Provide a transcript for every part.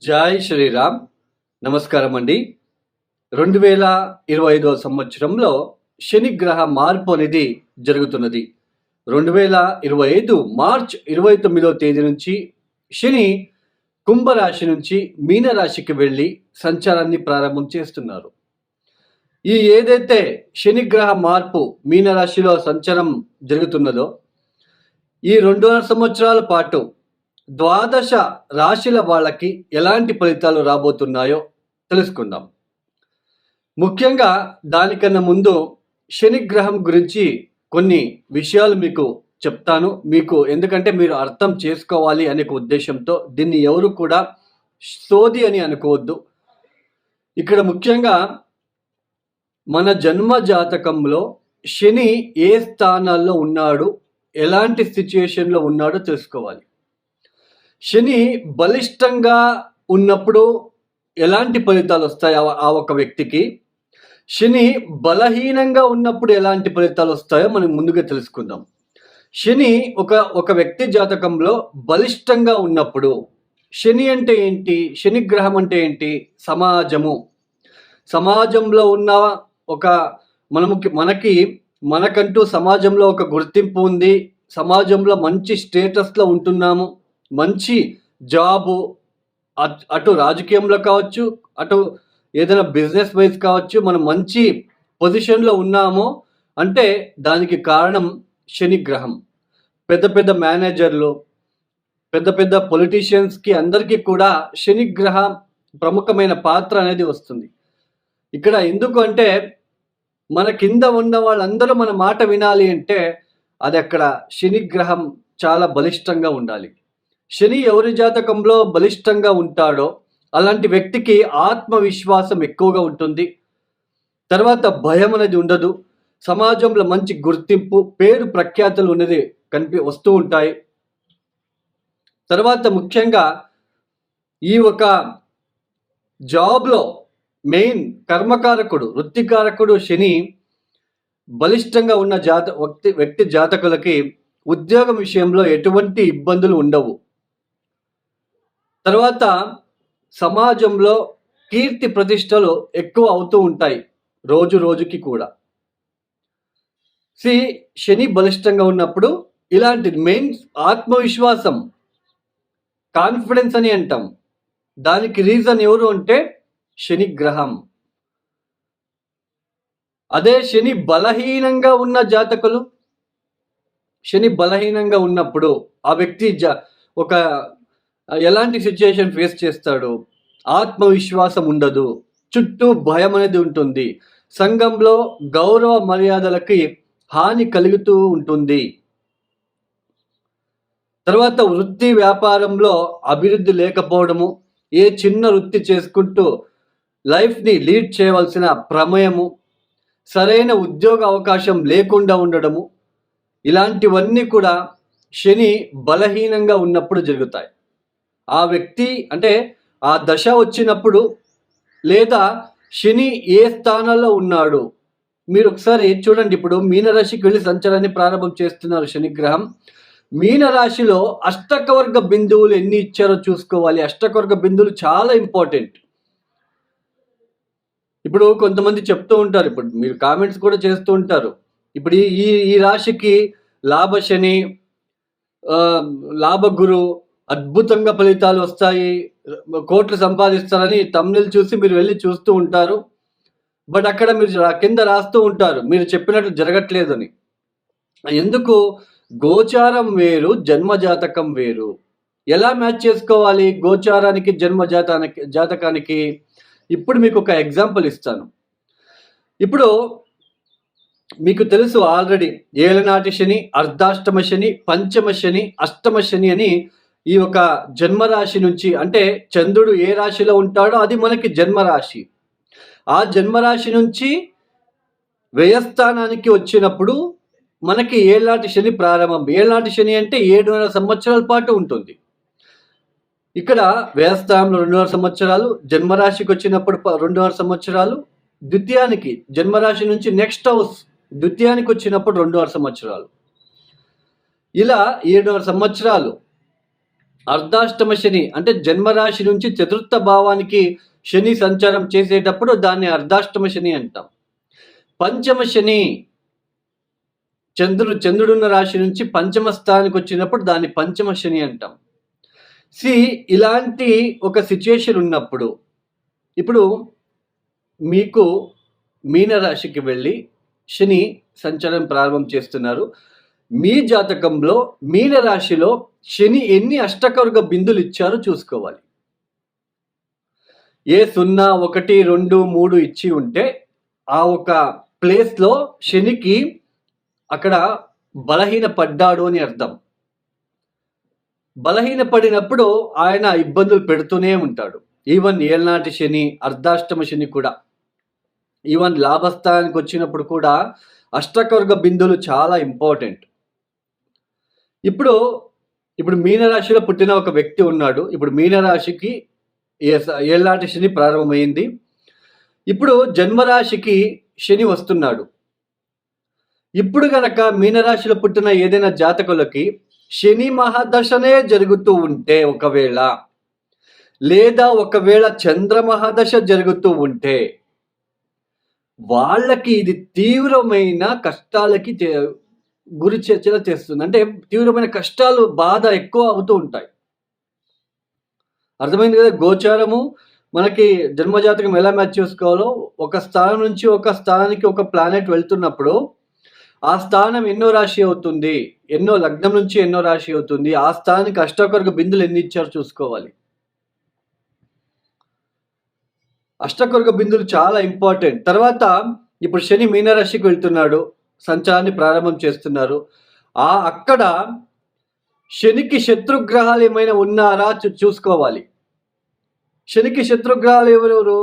జై శ్రీరామ్. నమస్కారం అండి. 2025 సంవత్సరంలో శనిగ్రహ మార్పు అనేది జరుగుతున్నది. 2025 మార్చ్ 29వ తేదీ నుంచి శని కుంభరాశి నుంచి మీనరాశికి వెళ్ళి సంచారాన్ని ప్రారంభం చేస్తున్నారు. ఈ ఏదైతే శనిగ్రహ మార్పు మీనరాశిలో సంచారం జరుగుతున్నదో ఈ 2.5 సంవత్సరాల పాటు ద్వాదశ రాశుల వాళ్ళకి ఎలాంటి ఫలితాలు రాబోతున్నాయో తెలుసుకుందాం. ముఖ్యంగా దానికన్నా ముందు శనిగ్రహం గురించి కొన్ని విషయాలు మీకు చెప్తాను. ఎందుకంటే మీరు అర్థం చేసుకోవాలి అనే ఉద్దేశంతో దీన్ని ఎవరు కూడా సోది అని అనుకోవద్దు. ఇక్కడ ముఖ్యంగా మన జన్మ జాతకంలో శని ఏ స్థానాల్లో ఉన్నాడు, ఎలాంటి సిచ్యుయేషన్లో ఉన్నాడో తెలుసుకోవాలి. శని బలిష్టంగా ఉన్నప్పుడు ఎలాంటి ఫలితాలు వస్తాయి ఆ ఒక వ్యక్తికి, శని బలహీనంగా ఉన్నప్పుడు ఎలాంటి ఫలితాలు వస్తాయో మనం ముందుగా తెలుసుకుందాం. శని ఒక వ్యక్తి జాతకంలో బలిష్టంగా ఉన్నప్పుడు, శని అంటే ఏంటి, శని గ్రహం అంటే ఏంటి, సమాజంలో ఉన్న ఒక మనకంటూ సమాజంలో ఒక గుర్తింపు ఉంది, సమాజంలో మంచి స్టేటస్లో ఉంటున్నాము, మంచి జాబు, అటు రాజకీయంలో కావచ్చు, అటు ఏదైనా బిజినెస్ వైజ్ కావచ్చు, మనం మంచి పొజిషన్లో ఉన్నాము అంటే దానికి కారణం శనిగ్రహం. పెద్ద పెద్ద మేనేజర్లు, పెద్ద పెద్ద పొలిటీషియన్స్కి అందరికీ కూడా శనిగ్రహ ప్రముఖమైన పాత్ర అనేది వస్తుంది. ఇక్కడ ఎందుకు అంటే మన కింద ఉన్న వాళ్ళందరూ మన మాట వినాలి అంటే అది అక్కడ శనిగ్రహం చాలా బలిష్టంగా ఉండాలి. శని ఎవరి జాతకంలో బలిష్టంగా ఉంటాడో అలాంటి వ్యక్తికి ఆత్మవిశ్వాసం ఎక్కువగా ఉంటుంది. తర్వాత భయం అనేది ఉండదు. సమాజంలో మంచి గుర్తింపు, పేరు ప్రఖ్యాతులు అనేది వస్తూ ఉంటాయి. తర్వాత ముఖ్యంగా ఈ ఒక జాబ్లో మెయిన్ కర్మకారకుడు, వృత్తికారకుడు శని బలిష్టంగా ఉన్న వ్యక్తి జాతకులకి ఉద్యోగం విషయంలో ఎటువంటి ఇబ్బందులు ఉండవు. తర్వాత సమాజంలో కీర్తి ప్రతిష్టలు ఎక్కువ అవుతూ ఉంటాయి రోజు రోజుకి కూడా. శని బలిష్టంగా ఉన్నప్పుడు ఇలాంటి మెయిన్ ఆత్మవిశ్వాసం, కాన్ఫిడెన్స్ అని అంటాం. దానికి రీజన్ ఎవరు అంటే శనిగ్రహం. అదే శని బలహీనంగా ఉన్న జాతకులు, శని బలహీనంగా ఉన్నప్పుడు ఆ వ్యక్తి ఒక ఎలాంటి సిచ్యుయేషన్ ఫేస్ చేస్తాడు, ఆత్మవిశ్వాసం ఉండదు, చుట్టూ భయం అనేది ఉంటుంది, సంఘంలో గౌరవ మర్యాదలకి హాని కలుగుతూ ఉంటుంది. తర్వాత వృత్తి వ్యాపారంలో అభివృద్ధి లేకపోవడము, ఏ చిన్న వృత్తి చేసుకుంటూ లైఫ్ని లీడ్ చేయవలసిన ప్రమేయము, సరైన ఉద్యోగ అవకాశం లేకుండా ఉండడము, ఇలాంటివన్నీ కూడా శని బలహీనంగా ఉన్నప్పుడు జరుగుతాయి. ఆ వ్యక్తి అంటే ఆ దశ వచ్చినప్పుడు, లేదా శని ఏ స్థానంలో ఉన్నాడు మీరు ఒకసారి చూడండి. ఇప్పుడు మీనరాశికి వెళ్ళి సంచారాన్ని ప్రారంభం చేస్తున్నారు శనిగ్రహం. మీనరాశిలో అష్టకవర్గ బిందువులు ఎన్ని ఇచ్చారో చూసుకోవాలి. అష్టకవర్గ బిందువులు చాలా ఇంపార్టెంట్. ఇప్పుడు కొంతమంది చెప్తూ ఉంటారు, ఇప్పుడు మీరు కామెంట్స్ కూడా చేస్తూ ఉంటారు, ఇప్పుడు ఈ రాశికి లాభశని, లాభగురు, అద్భుతంగా ఫలితాలు వస్తాయి, కోట్లు సంపాదిస్తారని తమ్ముళ్ళు చూసి మీరు వెళ్ళి చూస్తూ ఉంటారు. బట్ అక్కడ మీరు కింద రాస్తూ ఉంటారు మీరు చెప్పినట్టు జరగట్లేదని. ఎందుకు? గోచారం వేరు, జన్మజాతకం వేరు. ఎలా మ్యాచ్ చేసుకోవాలి గోచారానికి జాతకానికి? ఇప్పుడు మీకు ఒక ఎగ్జాంపుల్ ఇస్తాను. ఇప్పుడు మీకు తెలుసు ఆల్రెడీ ఏలనాటి శని, అర్ధాష్టమ శని, పంచమ శని, అష్టమ శని అని ఈ ఒక జన్మరాశి నుంచి, అంటే చంద్రుడు ఏ రాశిలో ఉంటాడో అది మనకి జన్మరాశి. ఆ జన్మరాశి నుంచి వ్యయస్థానానికి వచ్చినప్పుడు మనకి ఏళ్ళనాటి శని ప్రారంభం. ఏళ్ళనాటి శని అంటే 7.5 సంవత్సరాల పాటు ఉంటుంది. ఇక్కడ వ్యయస్థానంలో 2.5 సంవత్సరాలు, జన్మరాశికి వచ్చినప్పుడు 2.5 సంవత్సరాలు, ద్వితీయానికి జన్మరాశి నుంచి నెక్స్ట్ హౌస్ ద్వితీయానికి వచ్చినప్పుడు 2.5 సంవత్సరాలు, ఇలా 7.5 సంవత్సరాలు అర్ధాష్టమ శని అంటే జన్మరాశి నుంచి చతుర్థ భావానికి శని సంచారం చేసేటప్పుడు దాన్ని అర్ధాష్టమ శని అంటాం. పంచమ శని చంద్రుడున్న రాశి నుంచి పంచమ స్థానానికి వచ్చినప్పుడు దాన్ని పంచమ శని అంటాం. ఇలాంటి ఒక సిచ్యుయేషన్ ఉన్నప్పుడు ఇప్పుడు మీకు మీనరాశికి వెళ్ళి శని సంచారం ప్రారంభం చేస్తున్నారు. మీ జాతకంలో మీనరాశిలో శని ఎన్ని అష్టకవర్గ బిందులు ఇచ్చారో చూసుకోవాలి. ఏ 0, 1, 2, 3 ఇచ్చి ఉంటే ఆ ఒక ప్లేస్లో శనికి అక్కడ బలహీన పడ్డాడు అని అర్థం. బలహీన పడినప్పుడు ఆయన ఇబ్బందులు పెడుతూనే ఉంటాడు. ఈవెన్ ఏళ్నాటి శని, అర్ధాష్టమ శని కూడా, ఈవెన్ లాభస్థానానికి వచ్చినప్పుడు కూడా అష్టకవర్గ బిందువులు చాలా ఇంపార్టెంట్. ఇప్పుడు మీనరాశిలో పుట్టిన ఒక వ్యక్తి ఉన్నాడు. ఇప్పుడు మీనరాశికి ఏళ్నాటి శని ప్రారంభమైంది. ఇప్పుడు జన్మరాశికి శని వస్తున్నాడు. ఇప్పుడు గనక మీనరాశిలో పుట్టిన ఏదైనా జాతకులకి శని మహాదశనే జరుగుతూ ఉంటే ఒకవేళ, లేదా ఒకవేళ చంద్ర మహాదశ జరుగుతూ ఉంటే వాళ్ళకి ఇది తీవ్రమైన కష్టాలకి గురి చర్చలు చేస్తుంది. అంటే తీవ్రమైన కష్టాలు, బాధ ఎక్కువ అవుతూ ఉంటాయి. అర్థమైంది కదా? గోచారము మనకి జన్మజాతకం ఎలా మ్యాచ్ చేసుకోవాలో, ఒక స్థానం నుంచి ఒక స్థానానికి ఒక ప్లానెట్ వెళ్తున్నప్పుడు ఆ స్థానం ఎన్నో రాశి అవుతుంది, ఎన్నో లగ్నం నుంచి ఎన్నో రాశి అవుతుంది, ఆ స్థానానికి అష్టకవర్గ బిందులు ఎన్ని ఇచ్చారో చూసుకోవాలి. అష్టకవర్గ బిందులు చాలా ఇంపార్టెంట్. తర్వాత ఇప్పుడు శని మీనరాశికి వెళ్తున్నాడు, సంచారాన్ని ప్రారంభం చేస్తున్నారు. అక్కడ శనికి శత్రుగ్రహాలు ఏమైనా ఉన్నారా చూసుకోవాలి. శనికి శత్రుగ్రహాలు ఎవరెవరు?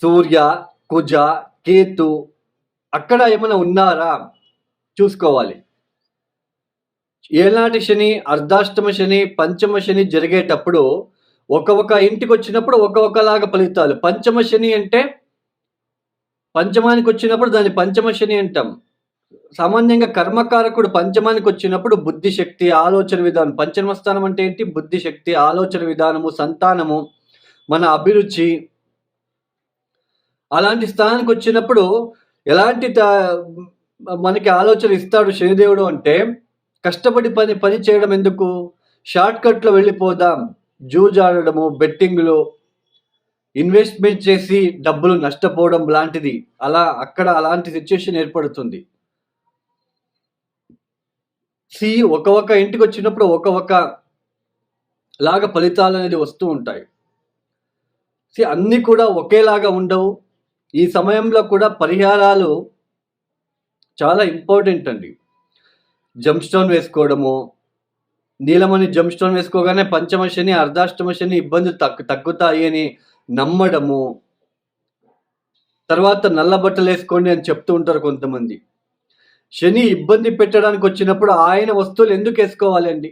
సూర్య, కుజ, కేతు, అక్కడ ఏమైనా ఉన్నారా చూసుకోవాలి. ఏనాటి శని, అర్ధాష్టమ శని, పంచమ శని జరిగేటప్పుడు ఒక ఇంటికి వచ్చినప్పుడు ఒకలాగా ఫలితాలు. పంచమ శని అంటే పంచమానికి వచ్చినప్పుడు దాన్ని పంచమ శని అంటాం. సామాన్యంగా కర్మకారకుడు పంచమానికి వచ్చినప్పుడు బుద్ధిశక్తి, ఆలోచన విధానం. పంచమ స్థానం అంటే ఏంటి? బుద్ధిశక్తి, ఆలోచన విధానము, సంతానము, మన అభిరుచి. అలాంటి స్థానానికి వచ్చినప్పుడు ఎలాంటి మనకి ఆలోచన ఇస్తాడు శనిదేవుడు అంటే, కష్టపడి పని చేయడం ఎందుకు, షార్ట్ కట్లో వెళ్ళిపోదాం, జూజాడము, బెట్టింగ్లు, ఇన్వెస్ట్మెంట్ చేసి డబ్బులు నష్టపోవడం లాంటిది. అక్కడ అలాంటి సిచ్యుయేషన్ ఏర్పడుతుంది. ఒక ఇంటికి వచ్చినప్పుడు ఒక లాగా ఫలితాలు అనేది వస్తూ ఉంటాయి. అన్నీ కూడా ఒకేలాగా ఉండవు. ఈ సమయంలో కూడా పరిహారాలు చాలా ఇంపార్టెంట్ అండి. జంప్ స్టోన్ వేసుకోవడము, నీలమణి జంప్ స్టోన్ వేసుకోగానే పంచమ శని, అర్ధాష్టమ శని ఇబ్బందులు తగ్గుతాయి అని నమ్మడము. తర్వాత నల్ల బట్టలు వేసుకోండి అని చెప్తూ ఉంటారు కొంతమంది. శని ఇబ్బంది పెట్టడానికి వచ్చినప్పుడు ఆయన వస్తువులు ఎందుకు వేసుకోవాలి అండి?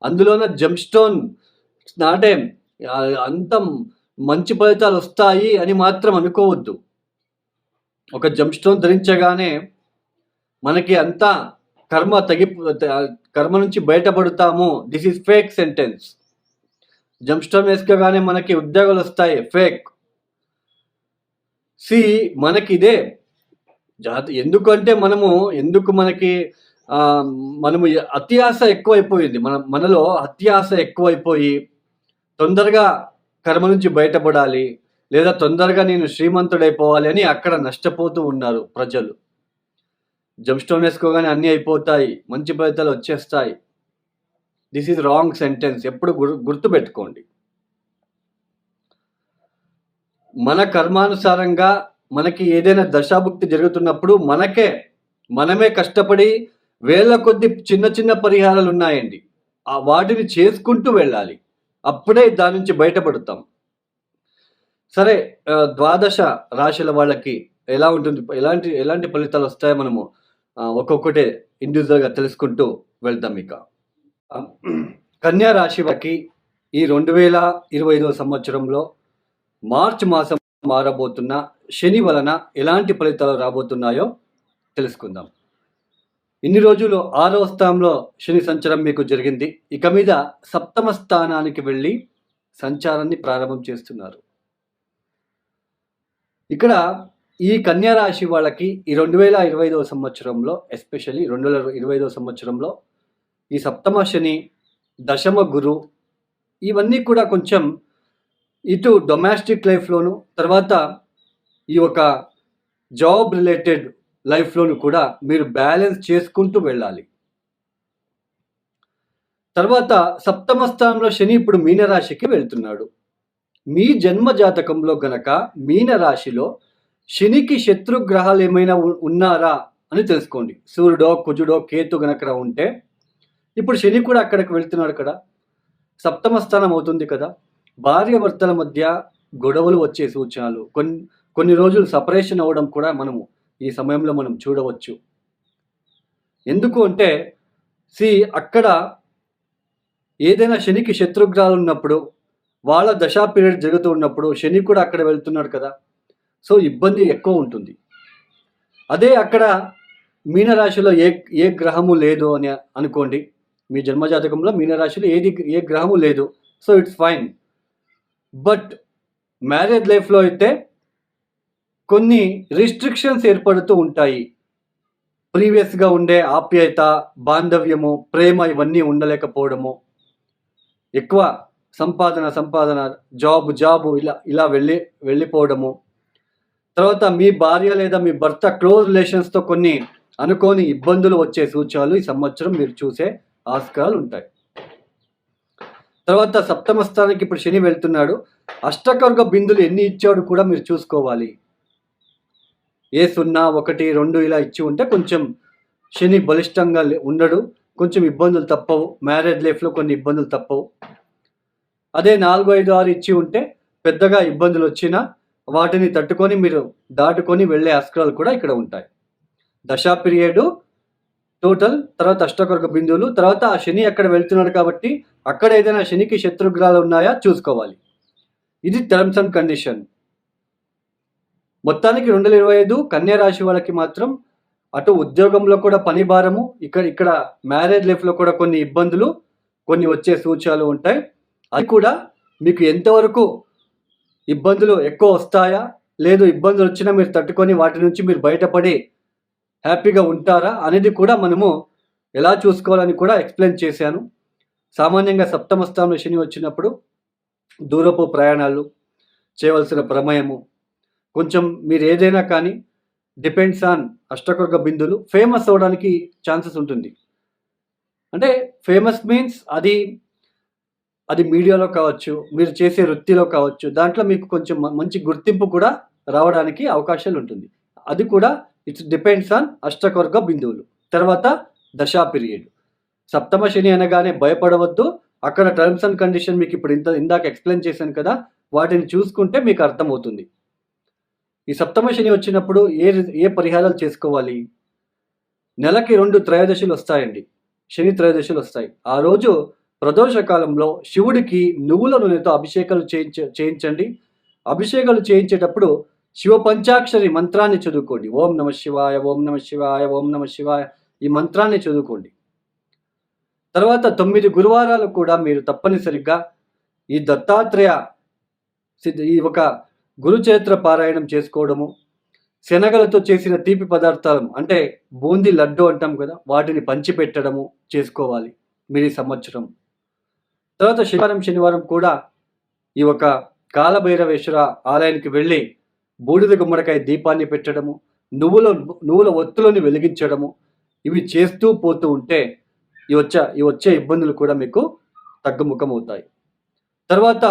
అందులోన జంప్ స్టోన్ అంటే అంత మంచి ఫలితాలు వస్తాయి అని మాత్రం అనుకోవద్దు. ఒక జంప్ స్టోన్ ధరించగానే మనకి అంతా కర్మ నుంచి బయటపడతాము. This is fake sentence. Jump stone వేసుకోగానే మనకి ఉద్యోగాలు వస్తాయి, ఫేక్. మనకి ఇదే ఎందుకంటే మనము అత్యాశ ఎక్కువైపోయింది. మనలో అత్యాశ ఎక్కువైపోయి తొందరగా కర్మ నుంచి బయటపడాలి, లేదా తొందరగా నేను శ్రీమంతుడైపోవాలి అని అక్కడ నష్టపోతూ ఉన్నారు ప్రజలు. జంప్ స్టోన్ వేసుకోగానే అన్నీ అయిపోతాయి, మంచి ఫలితాలు వచ్చేస్తాయి. This is wrong sentence. ఎప్పుడు గుర్తుపెట్టుకోండి. మన కర్మానుసారంగా మనకి ఏదైనా దశాభుక్తి జరుగుతున్నప్పుడు మనమే కష్టపడి వేల కొద్ది చిన్న పరిహారాలు ఉన్నాయండి, వాటిని చేసుకుంటూ వెళ్ళాలి. అప్పుడే దాని నుంచి బయటపడతాం. సరే, ద్వాదశ రాశుల వాళ్ళకి ఎలా ఉంటుంది, ఎలాంటి ఫలితాలు వస్తాయో మనము ఒక్కొక్కటే ఇండివిజువల్గా తెలుసుకుంటూ వెళ్తాం. ఇక కన్యా రాశి వారికి ఈ 2025 సంవత్సరంలో మార్చి మాసం మారబోతున్న శని వలన ఎలాంటి ఫలితాలు రాబోతున్నాయో తెలుసుకుందాం. ఇన్ని రోజులు 6వ స్థానంలో శని సంచారం మీకు జరిగింది. ఇక మీద సప్తమ స్థానానికి వెళ్ళి సంచారాన్ని ప్రారంభం చేస్తున్నారు. ఇక్కడ ఈ కన్యా రాశి వాళ్ళకి ఈ 2025వ సంవత్సరంలో, ఎస్పెషల్లీ 2025వ సంవత్సరంలో ఈ సప్తమ శని, దశమ గురు ఇవన్నీ కూడా కొంచెం ఇటు డొమెస్టిక్ లైఫ్లోను, తర్వాత ఈ ఒక జాబ్ రిలేటెడ్ లైఫ్లోను కూడా మీరు బ్యాలెన్స్ చేసుకుంటూ వెళ్ళాలి. తర్వాత సప్తమ స్థానంలో శని ఇప్పుడు మీనరాశికి వెళ్తున్నాడు. మీ జన్మ జాతకంలో గనక మీనరాశిలో శనికి శత్రుగ్రహాలు ఏమైనా ఉన్నారా అని తెలుసుకోండి. సూర్యుడో, కుజుడో, కేతు గనక ఉంటే ఇప్పుడు శని కూడా అక్కడికి వెళ్తున్నాడు కదా, సప్తమ స్థానం అవుతుంది కదా. భార్యాభర్తల మధ్య గొడవలు వచ్చే సూచనలు, కొన్ని రోజులు సపరేషన్ అవ్వడం కూడా మనము ఈ సమయంలో మనం చూడవచ్చు. ఎందుకు అంటే అక్కడ ఏదైనా శనికి శత్రుగ్రహాలు ఉన్నప్పుడు, వాళ్ళ దశా పీరియడ్ జరుగుతూ ఉన్నప్పుడు శని కూడా అక్కడ వెళ్తున్నాడు కదా, సో ఇబ్బంది ఎక్కువ ఉంటుంది. అదే అక్కడ మీనరాశిలో ఏ గ్రహము లేదు అని అనుకోండి, మీ జన్మజాతకంలో మీనరాశిలో ఏ గ్రహము లేదు, so it's fine. But marriage లైఫ్లో అయితే కొన్ని రిస్ట్రిక్షన్స్ ఏర్పడుతూ ఉంటాయి. ప్రీవియస్గా ఉండే ఆప్యాయత, బాంధవ్యము, ప్రేమ ఇవన్నీ ఉండలేకపోవడము, ఎక్కువ సంపాదన, జాబు ఇలా వెళ్ళిపోవడము, తర్వాత మీ భార్య లేదా మీ భర్త క్లోజ్ రిలేషన్స్తో కొన్ని అనుకోని ఇబ్బందులు వచ్చే సూచనలు ఈ సంవత్సరం మీరు చూసే ఆస్కారాలు ఉంటాయి. తర్వాత సప్తమ స్థానానికి ఇప్పుడు శని వెళ్తున్నాడు. అష్టకర్గ బిందులు ఎన్ని ఇచ్చాడు కూడా మీరు చూసుకోవాలి. ఏ 0, 1, 2 ఇలా ఇచ్చి ఉంటే కొంచెం శని బలిష్టంగా ఉండడు, కొంచెం ఇబ్బందులు తప్పవు, మ్యారేజ్ లైఫ్లో కొన్ని ఇబ్బందులు తప్పవు. అదే 4, 5, 6 ఇచ్చి ఉంటే పెద్దగా ఇబ్బందులు వచ్చినా వాటిని తట్టుకొని మీరు దాటుకొని వెళ్ళే ఆస్కారాలు కూడా ఇక్కడ ఉంటాయి. దశా పీరియడ్ టోటల్, తర్వాత అష్టకర్గ బిందువులు, తర్వాత ఆ శని అక్కడ వెళ్తున్నాడు కాబట్టి అక్కడ ఏదైనా శనికి శత్రుగ్రహాలు ఉన్నాయా చూసుకోవాలి. ఇది టర్మ్స్ అండ్ కండిషన్. మొత్తానికి 2025 కన్యా రాశి వాళ్ళకి మాత్రం అటు ఉద్యోగంలో కూడా పని భారము, ఇక్కడ మ్యారేజ్ లైఫ్లో కూడా కొన్ని ఇబ్బందులు, కొన్ని వచ్చే సూచనలు ఉంటాయి. అది కూడా మీకు ఎంతవరకు ఇబ్బందులు ఎక్కువ వస్తాయా, లేదు ఇబ్బందులు వచ్చినా మీరు తట్టుకొని వాటి నుంచి మీరు బయటపడి హ్యాపీగా ఉంటారా అనేది కూడా మనము ఎలా చూసుకోవాలని కూడా ఎక్స్ప్లెయిన్ చేశాను. సామాన్యంగా సప్తమ స్థానంలో శని వచ్చినప్పుడు దూరపు ప్రయాణాలు చేయవలసిన ప్రమేయము, కొంచెం మీరు ఏదైనా కానీ డిపెండ్స్ ఆన్ అష్టకర్గ బిందులు ఫేమస్ అవ్వడానికి ఛాన్సెస్ ఉంటుంది. అంటే ఫేమస్ మీన్స్ అది మీడియాలో కావచ్చు, మీరు చేసే వృత్తిలో కావచ్చు, దాంట్లో మీకు కొంచెం మంచి గుర్తింపు కూడా రావడానికి అవకాశాలు ఉంటుంది. అది కూడా ఇట్స్ డిపెండ్స్ ఆన్ అష్టకర్గ బిందువులు. తర్వాత దశా పీరియడ్. సప్తమ శని అనగానే భయపడవద్దు. అక్కడ టర్మ్స్ అండ్ కండిషన్ మీకు ఇప్పుడు ఇందాక ఎక్స్ప్లెయిన్ చేశాను కదా, వాటిని చూసుకుంటే మీకు అర్థమవుతుంది. ఈ సప్తమ శని వచ్చినప్పుడు ఏ పరిహారాలు చేసుకోవాలి? నెలకి 2 త్రయోదశులు వస్తాయండి, శని త్రయోదశులు వస్తాయి. ఆ రోజు ప్రదోష కాలంలో శివుడికి నువ్వుల నూనెతో అభిషేకాలు చేయించండి. అభిషేకాలు చేయించేటప్పుడు శివ పంచాక్షరి మంత్రాన్ని చదువుకోండి. ఓం నమ శివాయ, ఓం నమ శివాయ, ఓం నమ శివాయ, ఈ మంత్రాన్ని చదువుకోండి. తర్వాత 9 గురువారాలు కూడా మీరు తప్పనిసరిగా ఈ దత్తాత్రేయ ఈ ఒక గురుచరిత్ర పారాయణం చేసుకోవడము, శనగలతో చేసిన తీపి పదార్థాలు అంటే బూందీ లడ్డు అంటాం కదా, వాటిని పంచిపెట్టడము చేసుకోవాలి మీరు ఈ సంవత్సరం. తర్వాత శనివారం కూడా ఈ ఒక కాలభైరవేశ్వర ఆలయానికి వెళ్ళి బూడిద గుమ్మడికాయ దీపాన్ని పెట్టడము, నువ్వుల ఒత్తులను వెలిగించడము, ఇవి చేస్తూ పోతూ ఉంటే ఈ వచ్చే ఇబ్బందులు కూడా మీకు తగ్గుముఖం అవుతాయి. తర్వాత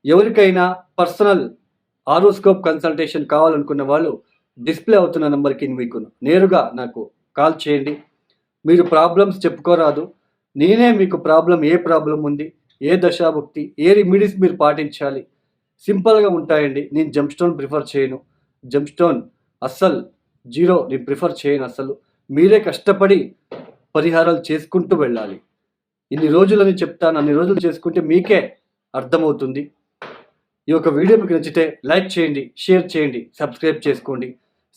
ఎవరికైనా పర్సనల్ ఆరోస్కోప్ కన్సల్టేషన్ కావాలనుకున్న వాళ్ళు డిస్ప్లే అవుతున్న నెంబర్కి మీకు నేరుగా నాకు కాల్ చేయండి. మీరు ప్రాబ్లమ్స్ చెప్పుకోరాదు, నేనే మీకు ఏ ప్రాబ్లం ఉంది, ఏ దశాభుక్తి, ఏ రెమెడీస్ మీరు పాటించాలి, సింపుల్గా ఉంటాయండి. నేను జంప్ స్టోన్ ప్రిఫర్ చేయను, జంప్ స్టోన్ అస్సలు జీరో నేను ప్రిఫర్ చేయను అస్సలు. మీరే కష్టపడి పరిహారాలు చేసుకుంటూ వెళ్ళాలి. ఇన్ని రోజులని చెప్తాను, అన్ని రోజులు చేసుకుంటే మీకే అర్థమవుతుంది. ఈ యొక్క వీడియో మీకు నచ్చితే లైక్ చేయండి, షేర్ చేయండి, సబ్స్క్రైబ్ చేసుకోండి.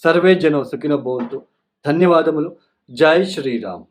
సర్వే జనం సుఖినో భవంతు. ధన్యవాదములు. జై శ్రీరామ్.